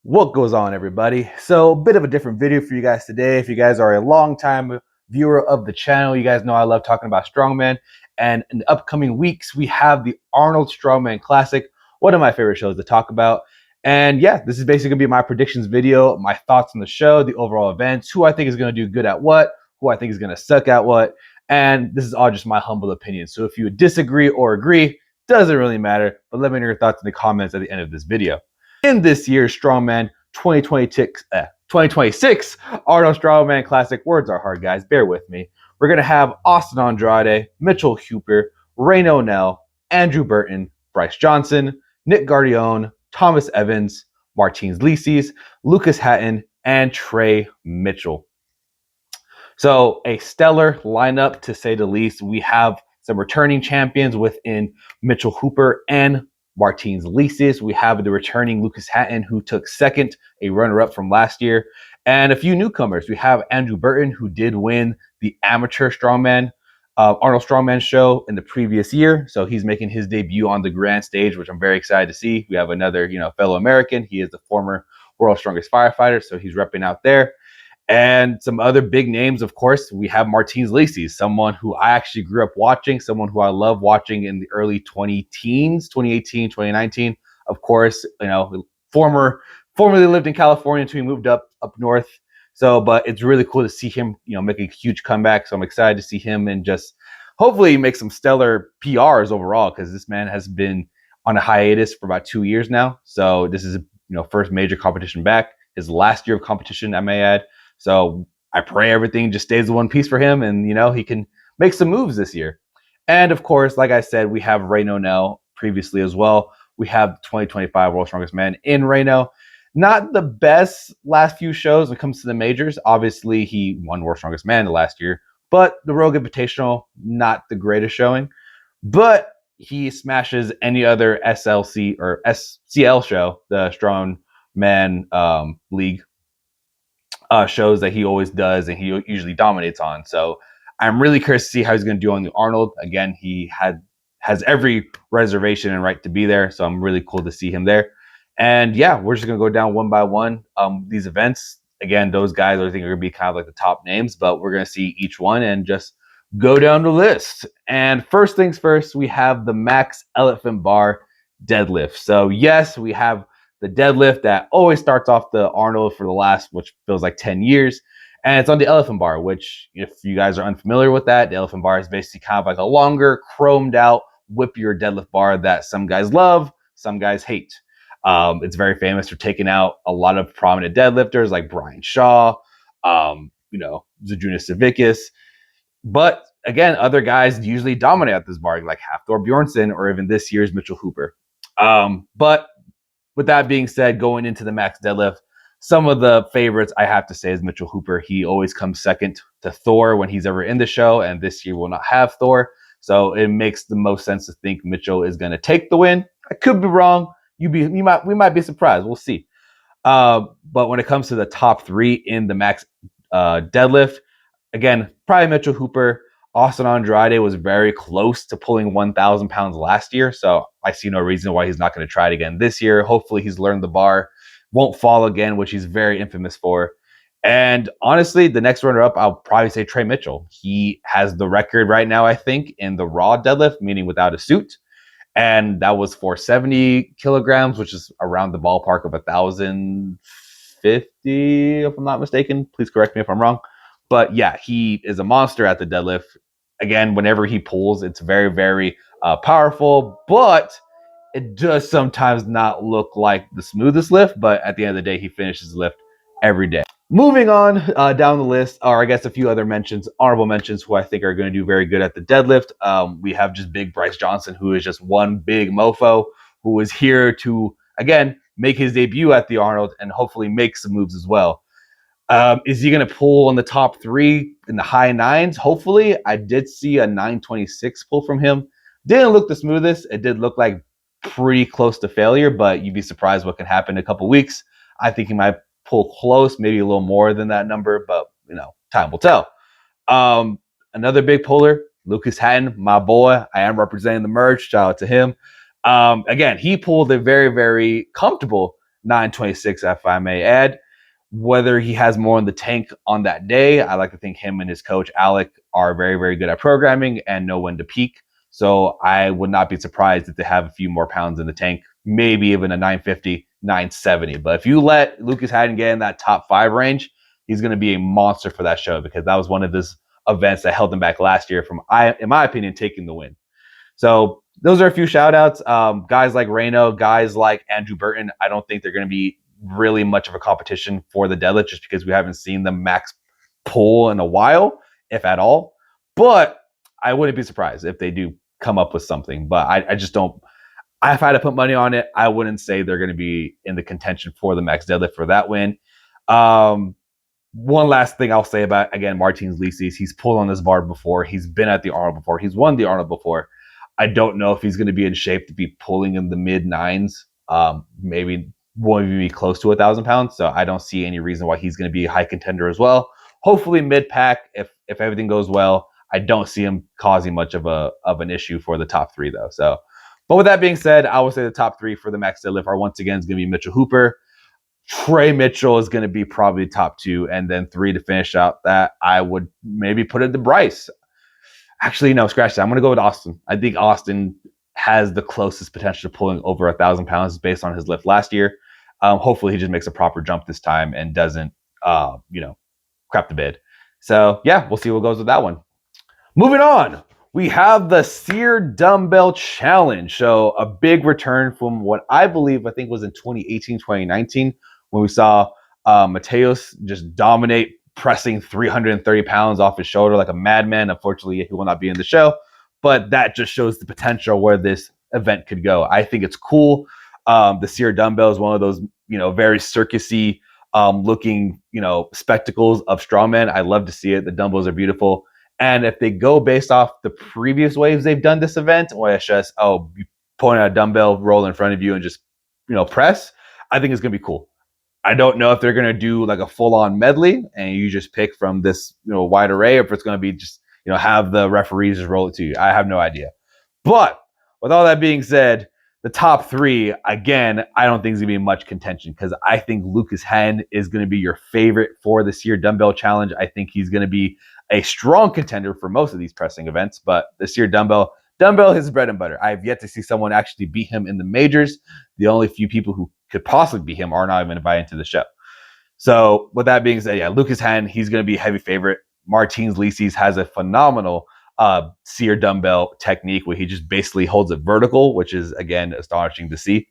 What goes on, everybody? So, a bit of a different video for you guys today. If you guys are a long-time viewer of the channel, you guys know I love talking about strongman. And in the upcoming weeks, we have the Arnold Strongman Classic, one of my favorite shows to talk about. And yeah, this is basically gonna be my predictions video, my thoughts on the show, the overall events, who I think is gonna do good at what, who I think is gonna suck at what. And this is all just my humble opinion. So if you disagree or agree, doesn't really matter, but let me know your thoughts in the comments at the end of this video. In this year's Strongman 2026 Arnold Strongman Classic, words are hard, guys, bear with me. We're going to have Austin Andrade, Mitchell Hooper, Ray O'Neill, Andrew Burton, Bryce Johnson, Nick Gardione, Thomas Evans, Martins Licis, Lucas Hatton, and Trey Mitchell. So a stellar lineup, to say the least. We have some returning champions within Mitchell Hooper and Martins Licis. We have the returning Lucas Hatton, who took second, a runner-up from last year, and a few newcomers. We have Andrew Burton, who did win the amateur strongman, Arnold Strongman show in the previous year. So he's making his debut on the grand stage, which I'm very excited to see. We have another, fellow American. He is the former world's strongest firefighter, so he's repping out there. And some other big names, of course, we have Martins Licis, someone who I actually grew up watching, someone who I love watching in the early 20-teens, 2018, 2019. Of course, formerly lived in California until he moved up north. So, but it's really cool to see him, make a huge comeback. So I'm excited to see him and just hopefully make some stellar PRs overall, because this man has been on a hiatus for about 2 years now. So this is, first major competition back, his last year of competition, I may add. So I pray everything just stays in one piece for him, and he can make some moves this year. And of course, like I said, we have Ray O'Neill previously as well. We have 2025 World's Strongest Man in Reno. Not the best last few shows when it comes to the majors. Obviously, he won World's Strongest Man the last year, but the Rogue Invitational, not the greatest showing. But he smashes any other SLC or SCL show, the Strongman League shows that he always does, and he usually dominates on. So I'm really curious to see how he's going to do on the Arnold. Again, he has every reservation and right to be there, so I'm really cool to see him there. And yeah, we're just going to go down one by one. These events, again, those guys I think are going to be kind of like the top names, but we're going to see each one and just go down the list. And first things first, we have the Max Elephant Bar deadlift. So yes, we have the deadlift that always starts off the Arnold for the last, which feels like 10 years. And it's on the elephant bar, which, if you guys are unfamiliar with that, the elephant bar is basically kind of like a longer, chromed out, whippier deadlift bar that some guys love, some guys hate. It's very famous for taking out a lot of prominent deadlifters like Brian Shaw, Zydrunas Savickas. But again, other guys usually dominate at this bar, like Hafthor Bjornsson or even this year's Mitchell Hooper. But with that being said, going into the max deadlift, some of the favorites I have to say is Mitchell Hooper. He always comes second to Thor when he's ever in the show, and this year will not have Thor. So it makes the most sense to think Mitchell is going to take the win. I could be wrong. We might be surprised. We'll see. But when it comes to the top three in the max deadlift, again, probably Mitchell Hooper. Austin Andrade was very close to pulling 1,000 pounds last year, so I see no reason why he's not going to try it again this year. Hopefully he's learned the bar, won't fall again, which he's very infamous for. And honestly, the next runner-up, I'll probably say Trey Mitchell. He has the record right now, I think, in the raw deadlift, meaning without a suit. And that was for 70 kilograms, which is around the ballpark of 1,050, if I'm not mistaken. Please correct me if I'm wrong. But yeah, he is a monster at the deadlift. Again, whenever he pulls, it's very, very powerful, but it does sometimes not look like the smoothest lift. But at the end of the day, he finishes the lift every day. Moving on down the list, or I guess a few other mentions, honorable mentions, who I think are going to do very good at the deadlift. We have just big Bryce Johnson, who is just one big mofo, who is here to, again, make his debut at the Arnold and hopefully make some moves as well. Is he going to pull in the top three in the high nines? Hopefully. I did see a 926 pull from him. Didn't look the smoothest. It did look like pretty close to failure, but you'd be surprised what can happen in a couple weeks. I think he might pull close, maybe a little more than that number, but time will tell. Another big puller, Lucas Hatton, my boy. I am representing the merge. Shout out to him. Again, he pulled a very, very comfortable 926, if I may add. Whether he has more in the tank on that day, I like to think him and his coach, Alec, are very, very good at programming and know when to peak. So I would not be surprised if they have a few more pounds in the tank, maybe even a 950, 970. But if you let Lucas Hatton get in that top 5 range, he's going to be a monster for that show, because that was one of his events that held him back last year from, in my opinion, taking the win. So those are a few shout outs. Guys like Reno, guys like Andrew Burton, I don't think they're going to be really much of a competition for the deadlift, just because we haven't seen them max pull in a while, if at all. But I wouldn't be surprised if they do come up with something. But I just don't. If I had to put money on it, I wouldn't say they're going to be in the contention for the max deadlift for that win. One last thing I'll say about, again, Martins Licis. He's pulled on this bar before. He's been at the Arnold before. He's won the Arnold before. I don't know if he's going to be in shape to be pulling in the mid 9s. Maybe won't even be close to 1,000 pounds. So I don't see any reason why he's going to be a high contender as well. Hopefully mid pack, if everything goes well. I don't see him causing much of an issue for the top 3 though. So, but with that being said, I would say the top 3 for the max deadlift are once again is going to be Mitchell Hooper. Trey Mitchell is going to be probably top 2, and then 3 to finish out that I would maybe put it to Bryce. Actually, no, scratch that. I'm going to go with Austin. I think Austin has the closest potential to pulling over 1,000 pounds based on his lift last year. Hopefully, he just makes a proper jump this time and doesn't, crap the bed. So, yeah, we'll see what goes with that one. Moving on, we have the Seir Dumbbell Challenge. So, a big return from what I think was in 2018, 2019, when we saw Mateus just dominate, pressing 330 pounds off his shoulder like a madman. Unfortunately, he will not be in the show, but that just shows the potential where this event could go. I think it's cool. The Seir dumbbell is one of those, very circusy looking, spectacles of strongman. I love to see it. The dumbbells are beautiful. And if they go based off the previous waves they've done this event, where it's just, you point out a dumbbell, roll in front of you and just, press, I think it's going to be cool. I don't know if they're going to do like a full-on medley and you just pick from this, wide array, or if it's going to be just, have the referees just roll it to you. I have no idea. But with all that being said, the top 3, again, I don't think is going to be much contention, because I think Lucas Hatton is going to be your favorite for the Seir Dumbbell Challenge. I think he's going to be a strong contender for most of these pressing events, but the Seir Dumbbell is bread and butter. I have yet to see someone actually beat him in the majors. The only few people who could possibly beat him are not even invited to the show. So with that being said, yeah, Lucas Hatton, he's going to be a heavy favorite. Martins Licis has a phenomenal Seir dumbbell technique where he just basically holds it vertical, which is, again, astonishing to see.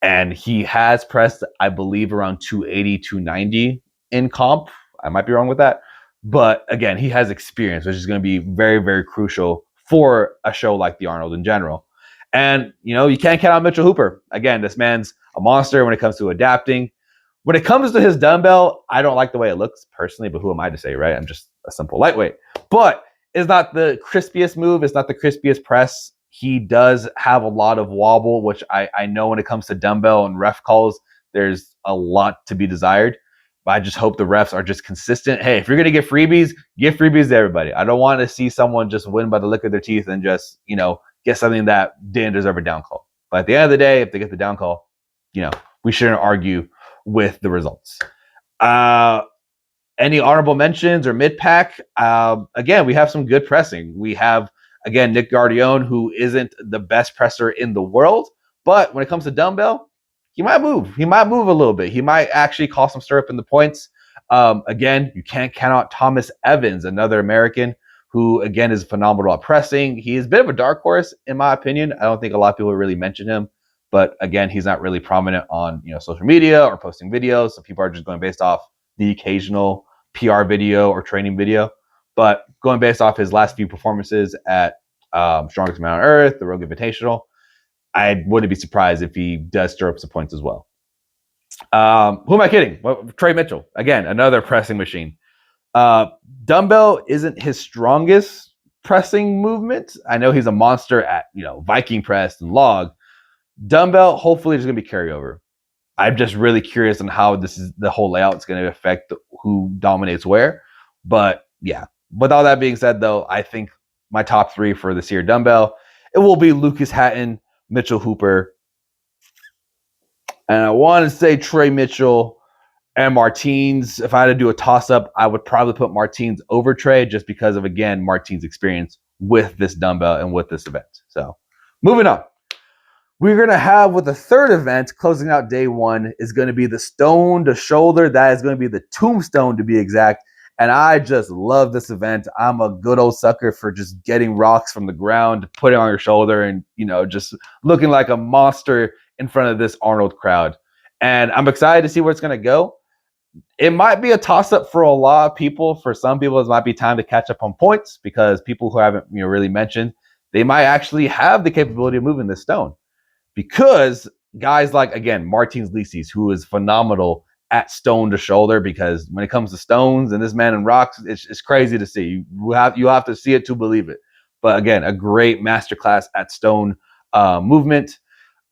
And he has pressed, I believe, around 280, 290 in comp. I might be wrong with that. But again, he has experience, which is going to be very, very crucial for a show like the Arnold in general. And, you can't count out Mitchell Hooper. Again, this man's a monster when it comes to adapting. When it comes to his dumbbell, I don't like the way it looks personally, but who am I to say, right? I'm just a simple lightweight. But it's not the crispiest move. It's not the crispiest press. He does have a lot of wobble, which I know when it comes to dumbbell and ref calls, there's a lot to be desired. But I just hope the refs are just consistent. Hey, if you're going to give freebies to everybody. I don't want to see someone just win by the lick of their teeth and just, get something that didn't deserve a down call. But at the end of the day, if they get the down call, we shouldn't argue with the results. Any honorable mentions or mid-pack? Again, we have some good pressing. We have, again, Nick Guardione, who isn't the best presser in the world. But when it comes to dumbbell, he might move. He might move a little bit. He might actually cause some stir up in the points. Again, you can't count out Thomas Evans, another American who, again, is phenomenal at pressing. He is a bit of a dark horse, in my opinion. I don't think a lot of people really mention him. But again, he's not really prominent on social media or posting videos. So people are just going based off the occasional PR video or training video. But going based off his last few performances at Strongest Man on Earth, the Rogue Invitational, I wouldn't be surprised if he does stir up some points as well. Who am I kidding? Well, Trey Mitchell, again, another pressing machine. Dumbbell isn't his strongest pressing movement. I know he's a monster at Viking press and log. Dumbbell, hopefully, there's going to be carryover. I'm just really curious on how the whole layout is going to affect who dominates where. But yeah, with all that being said, though, I think my top 3 for this year dumbbell, it will be Lucas Hatton, Mitchell Hooper, And I want to say Trey Mitchell and Martins. If I had to do a toss-up, I would probably put Martins over Trey just because of, again, Martins' experience with this dumbbell and with this event. So moving on. We're going to have with the third event, closing out day one, is going to be the stone to shoulder. That is going to be the Tombstone to be exact. And I just love this event. I'm a good old sucker for just getting rocks from the ground, putting on your shoulder, and, you know, just looking like a monster in front of this Arnold crowd. And I'm excited to see where it's going to go. It might be a toss-up for a lot of people. For some people, it might be time to catch up on points because people who haven't, you know, really mentioned, they might actually have the capability of moving this stone. Because guys like, again, Martins Licis, who is phenomenal at stone to shoulder, because when it comes to stones and this man in rocks, it's crazy to see. You have to see it to believe it. But again, a great masterclass at stone movement.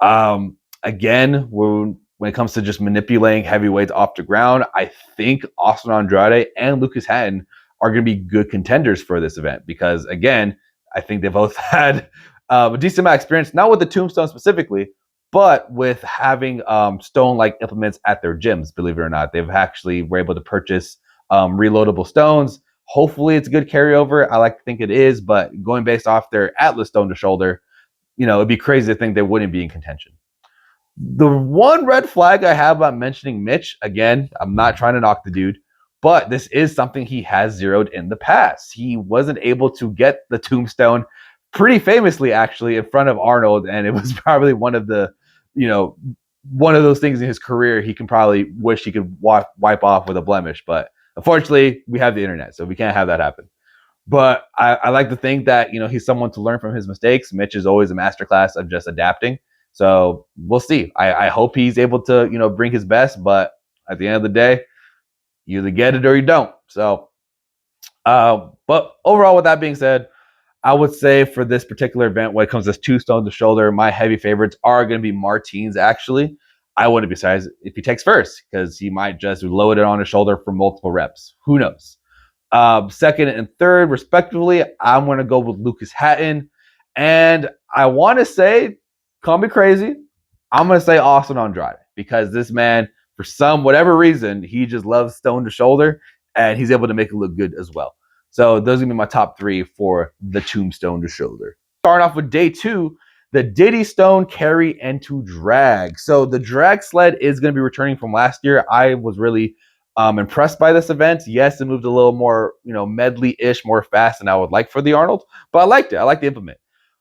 Again, when it comes to just manipulating heavyweights off the ground, I think Austin Andrade and Lucas Hatton are going to be good contenders for this event because, again, I think they both had a decent amount of experience, not with the Tombstone specifically, but with having stone-like implements at their gyms, believe it or not. They've actually were able to purchase reloadable stones. Hopefully it's a good carryover. I like to think it is, but going based off their Atlas stone to shoulder, you know, it'd be crazy to think they wouldn't be in contention. The one red flag I have about mentioning Mitch, again, I'm not trying to knock the dude, but this is something he has zeroed in the past. He wasn't able to get the Tombstone pretty famously, actually, in front of Arnold, and it was probably one of the, you know, one of those things in his career he can probably wish he could wipe off with a blemish. But unfortunately, we have the internet, so we can't have that happen. But I like to think that, you know, he's someone to learn from his mistakes. Mitch is always a masterclass of just adapting. So we'll see. I hope he's able to, you know, bring his best. But at the end of the day, you either get it or you don't. So, but overall, with that being said, I would say for this particular event, when it comes to Tombstone to shoulder, my heavy favorites are going to be Martins, actually. I wouldn't be surprised if he takes first because he might just load it on his shoulder for multiple reps. Who knows? Second and third, respectively, I'm going to go with Lucas Hatton. And I want to say, call me crazy, I'm going to say Austin Andrade because this man, for whatever reason, he just loves stone to shoulder and he's able to make it look good as well. So those are going to be my top three for the Tombstone to shoulder. Starting off with day two, the Diddy stone carry and to drag. So the drag sled is going to be returning from last year. I was really impressed by this event. Yes, it moved a little more, you know, medley-ish, more fast than I would like for the Arnold, but I liked it. I like the implement.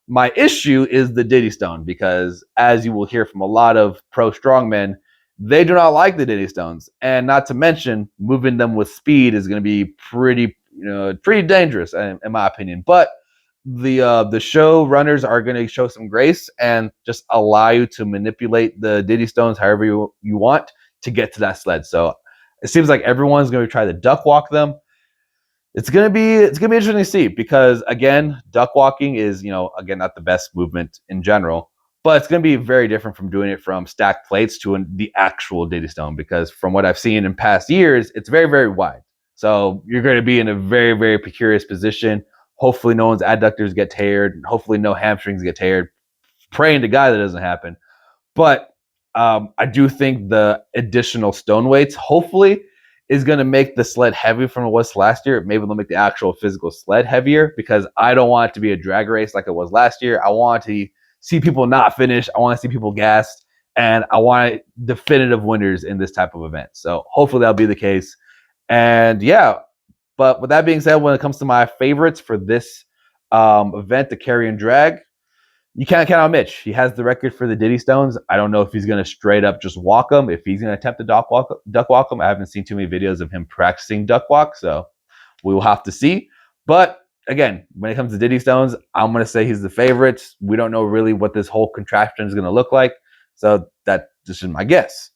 My issue is the Diddy stone because, as you will hear from a lot of pro strongmen, they do not like the Diddy stones, and not to mention moving them with speed is going to be pretty dangerous in my opinion. But the show runners are going to show some grace and just allow you to manipulate the Diddy stones however you want to get to that sled. So it seems like everyone's going to try to duck walk them. It's gonna be interesting to see because, again, duck walking is, you know, again, not the best movement in general, but it's gonna be very different from doing it from stacked plates to the actual Diddy stone because from what I've seen in past years, it's very, very wide. So you're going to be in a very, very precarious position. Hopefully no one's adductors get teared. Hopefully no hamstrings get teared. Praying to God that doesn't happen. But I do think the additional stone weights, hopefully, is going to make the sled heavy from what it was last year. Maybe they'll make the actual physical sled heavier because I don't want it to be a drag race like it was last year. I want to see people not finish. I want to see people gassed. And I want definitive winners in this type of event. So hopefully that'll be the case. And yeah, but with that being said, when it comes to my favorites for this event, the carry and drag, you can't count on Mitch. He has the record for the Diddy stones. I don't know if he's going to straight up just walk them, if he's going to attempt to duck walk them. I haven't seen too many videos of him practicing duck walk, so we will have to see. But again, when it comes to Diddy stones, I'm going to say he's the favorite. We don't know really what this whole contraption is going to look like, so that just is my guess.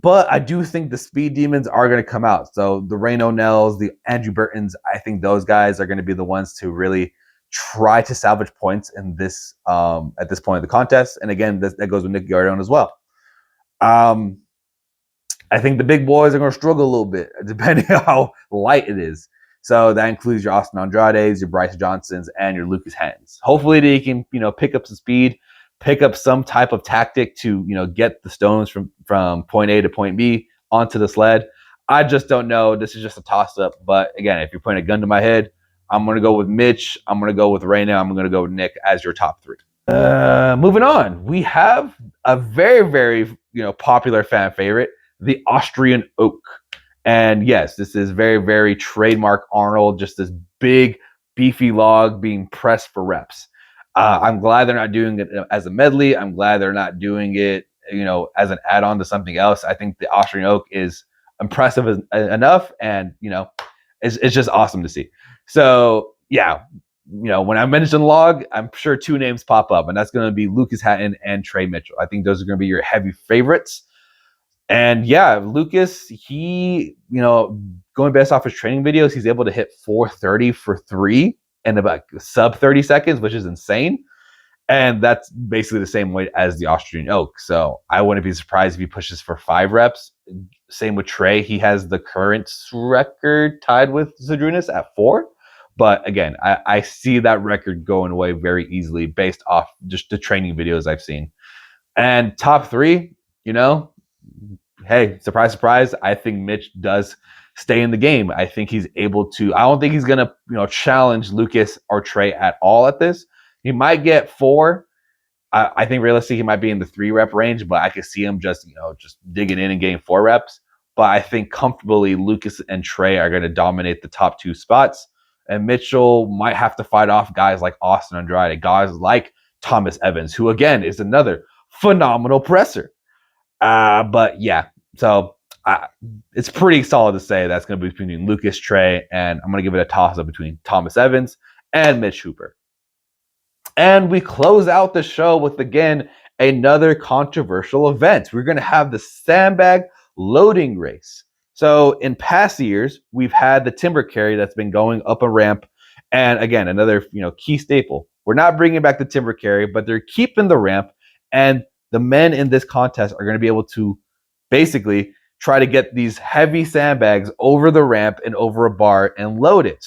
But I do think the speed demons are going to come out. So the Rain O'Nells, the Andrew Burtons, I think those guys are going to be the ones to really try to salvage points in this at this point of the contest. And again, that goes with Nick Gardione as well. I think the big boys are going to struggle a little bit, depending on how light it is. So that includes your Austin Andrades, your Bryce Johnsons, and your Lucas Hattons. Hopefully they can, pick up some speed. pick up some type of tactic to, get the stones from point A to point B onto the sled. I just don't know. This is just a toss up. But again, if you're putting a gun to my head, I'm going to go with Mitch. I'm going to go with Reyno. I'm going to go with Nick as your top three. Moving on, we have a very, very, popular fan favorite, the Austrian oak. And yes, this is very, very trademark Arnold, just this big, beefy log being pressed for reps. I'm glad they're not doing it as a medley. I'm glad they're not doing it, as an add-on to something else. I think the Austrian oak is impressive enough, and it's just awesome to see. So yeah, when I mention log, I'm sure two names pop up, and that's going to be Lucas Hatton and Trey Mitchell. I think those are going to be your heavy favorites. And yeah, Lucas, he, going based off his training videos, he's able to hit 430 for 3 in about sub 30 seconds, which is insane. And that's basically the same weight as the Austrian oak. So I wouldn't be surprised if he pushes for 5 reps. Same with Trey. He has the current record tied with Zydrunas at 4. But again, I see that record going away very easily based off just the training videos I've seen. And top 3, hey, surprise, surprise, I think Mitch does stay in the game. I think he's able to. I don't think he's going to, challenge Lucas or Trey at all at this. He might get 4. I think realistically he might be in the 3 rep range, but I could see him just digging in and getting 4 reps. But I think comfortably Lucas and Trey are going to dominate the top 2 spots. And Mitchell might have to fight off guys like Austin Andrade, guys like Thomas Evans, who again is another phenomenal presser. But yeah, so it's pretty solid to say that's going to be between Lucas, Trey, and I'm going to give it a toss-up between Thomas Evans and Mitch Hooper. And we close out the show with, again, another controversial event. We're going to have the Sandbag loading race. So in past years, we've had the timber carry that's been going up a ramp. And again, another key staple. We're not bringing back the timber carry, but they're keeping the ramp. And the men in this contest are going to be able to basically try to get these heavy sandbags over the ramp and over a bar and load it.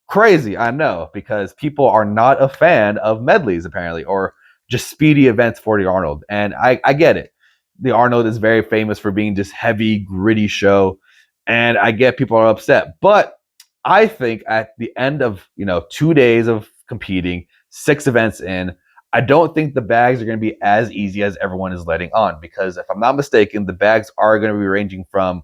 Crazy, I know, because people are not a fan of medleys, apparently, or just speedy events for the Arnold. And I get it. The Arnold is very famous for being this heavy, gritty show. And I get people are upset. But I think at the end of, 2 days of competing, 6 events in, I don't think the bags are going to be as easy as everyone is letting on. Because if I'm not mistaken, the bags are going to be ranging from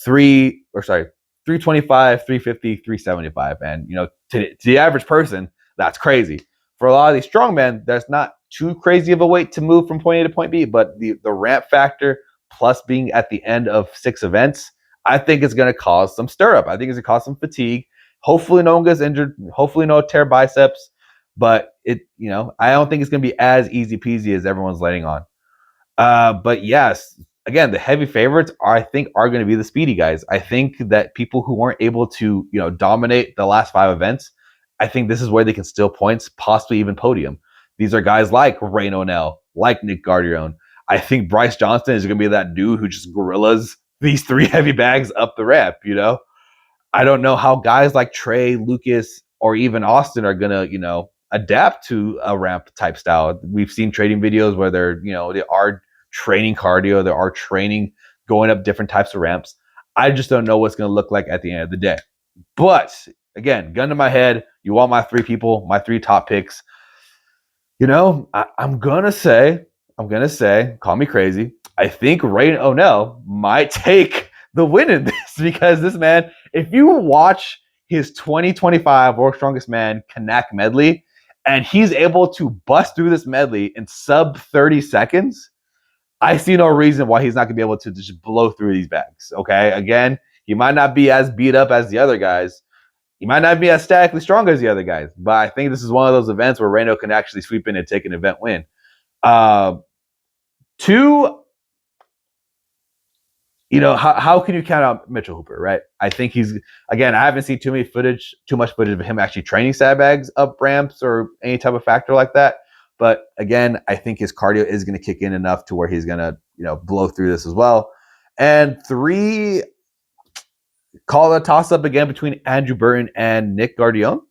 325, 350, 375. And, to the average person, that's crazy. For a lot of these strongmen, that's not too crazy of a weight to move from point A to point B, but the ramp factor plus being at the end of 6 events, I think it's going to cause some stir-up. I think it's going to cause some fatigue. Hopefully no one gets injured. Hopefully no tear biceps. But I don't think it's going to be as easy peasy as everyone's letting on. But yes, again, the heavy favorites are going to be the speedy guys. I think that people who weren't able to, dominate the last 5 events, I think this is where they can steal points, possibly even podium. These are guys like Reyno, like Nick Gardione. I think Bryce Johnson is going to be that dude who just gorillas these 3 heavy bags up the ramp, I don't know how guys like Trey, Lucas, or even Austin are going to, adapt to a ramp type style. We've seen training videos where they are training cardio, they are training going up different types of ramps. I just don't know what's going to look like at the end of the day. But again, gun to my head, you want my 3 people, my 3 top picks. I'm gonna say, call me crazy, I think Reyno might take the win in this, because this man, if you watch his 2025 World's Strongest Man Kanak medley, and he's able to bust through this medley in sub 30 seconds, I see no reason why he's not going to be able to just blow through these bags, okay? Again, he might not be as beat up as the other guys. He might not be as statically strong as the other guys, but I think this is one of those events where Reyno can actually sweep in and take an event win. 2, how can you count out Mitchell Hooper, right? I think he's, again, I haven't seen too much footage of him actually training sandbags up ramps or any type of factor like that. But again, I think his cardio is going to kick in enough to where he's going to, blow through this as well. And 3, call it a toss-up again between Andrew Burton and Nick Gardione.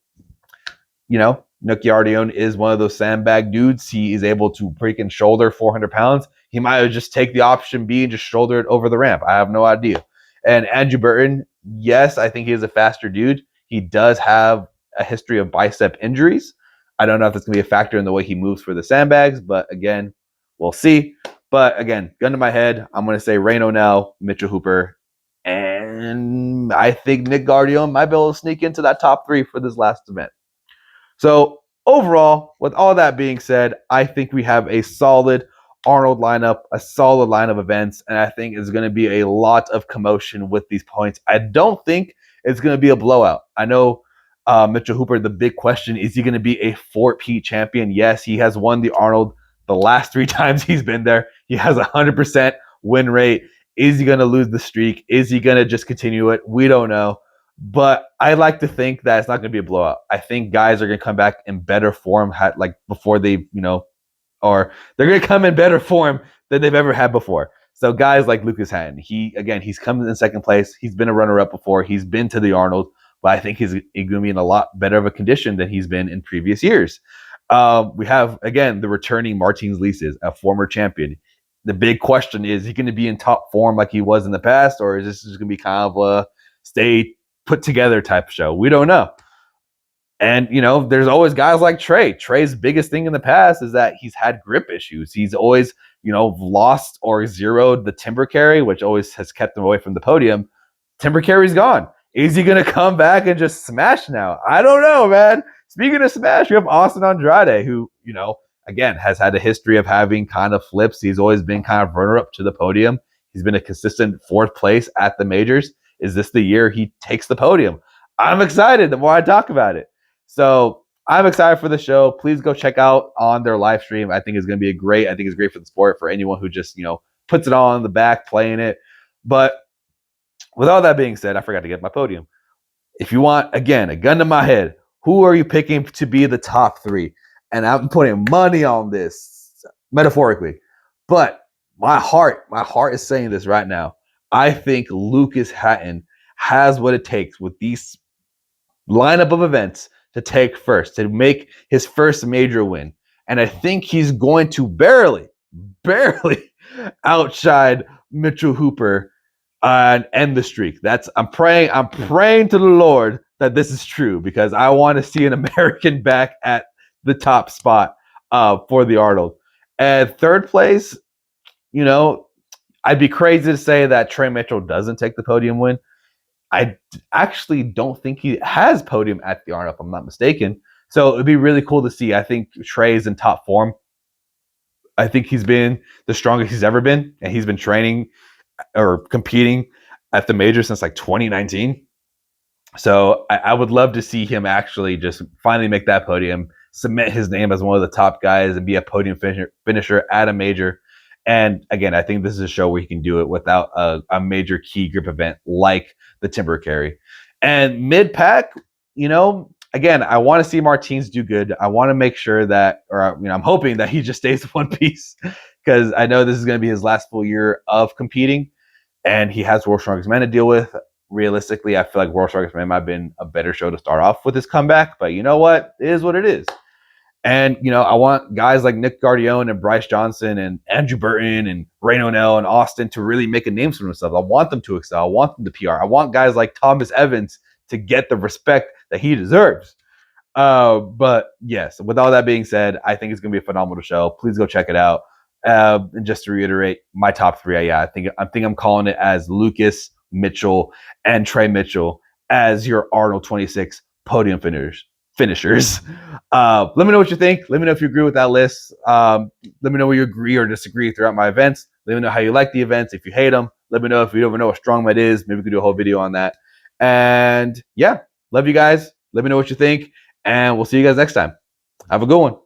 Nick Yardione is one of those sandbag dudes. He is able to freaking shoulder 400 pounds. He might just take the option B and just shoulder it over the ramp. I have no idea. And Andrew Burton, yes, I think he is a faster dude. He does have a history of bicep injuries. I don't know if that's going to be a factor in the way he moves for the sandbags, but again, we'll see. But again, gun to my head, I'm going to say Rain O'Neill, Mitchell Hooper, and I think Nick Yardione might be able to sneak into that top 3 for this last event. So overall, with all that being said, I think we have a solid Arnold lineup, a solid line of events, and I think it's going to be a lot of commotion with these points. I don't think it's going to be a blowout. I know Mitchell Hooper, the big question, is he going to be a 4P champion? Yes, he has won the Arnold the last 3 times he's been there. He has a 100% win rate. Is he going to lose the streak? Is he going to just continue it? We don't know. But I like to think that it's not going to be a blowout. I think guys are going to come back in better form, like before they, or they're going to come in better form than they've ever had before. So guys like Lucas Hatton, he's come in second place. He's been a runner-up before. He's been to the Arnold, but I think he's going to be in a lot better of a condition than he's been in previous years. We have, again, the returning Martins Lises, a former champion. The big question is he going to be in top form like he was in the past, or is this just going to be kind of a stay put together type show? We don't know. And, there's always guys like Trey. Trey's biggest thing in the past is that he's had grip issues. He's always, lost or zeroed the timber carry, which always has kept him away from the podium. Timber carry's gone. Is he going to come back and just smash now? I don't know, man. Speaking of smash, we have Austin Andrade, who, again, has had a history of having kind of flips. He's always been kind of runner-up to the podium. He's been a consistent 4th place at the majors. Is this the year he takes the podium? I'm excited the more I talk about it. So I'm excited for the show. Please go check out on their live stream. I think it's going to be I think it's great for the sport, for anyone who just, puts it on the back, playing it. But with all that being said, I forgot to get my podium. If you want, again, a gun to my head, who are you picking to be the top 3? And I'm putting money on this, metaphorically. But my heart is saying this right now. I think Lucas Hatton has what it takes with these lineup of events to take first, to make his first major win. And I think he's going to barely outshine Mitchell Hooper and end the streak. I'm praying to the Lord that this is true, because I want to see an American back at the top spot for the Arnold. And 3rd place, I'd be crazy to say that Trey Mitchell doesn't take the podium win. I actually don't think he has podium at the Arnold, if I'm not mistaken. So it'd be really cool to see. I think Trey's in top form. I think he's been the strongest he's ever been, and he's been training or competing at the major since like 2019. So I would love to see him actually just finally make that podium, cement his name as one of the top guys, and be a podium finisher at a major. And again, I think this is a show where he can do it without a major key grip event like the timber carry. And mid-pack, again, I want to see Martins do good. I want to make sure that, I'm hoping that he just stays one piece, because I know this is going to be his last full year of competing, and he has World's Strongest Man to deal with. Realistically, I feel like World's Strongest Man might have been a better show to start off with his comeback, but you know what? It is what it is. And, I want guys like Nick Yardione and Bryce Johnson and Andrew Burton and Rain O'Neill and Austin to really make a name for themselves. I want them to excel. I want them to PR. I want guys like Thomas Evans to get the respect that he deserves. But yes, with all that being said, I think it's going to be a phenomenal show. Please go check it out. And just to reiterate, my top 3, I think I'm calling it as Lucas, Mitchell, and Trey Mitchell as your Arnold 26 podium finishers. Let me know what you think. Let me know if you agree with that list. Let me know where you agree or disagree throughout my events. Let me know how you like the events. If you hate them, let me know. If you don't even know what strongman is, maybe we could do a whole video on that. And yeah, love you guys. Let me know what you think, and we'll see you guys next time. Have a good one.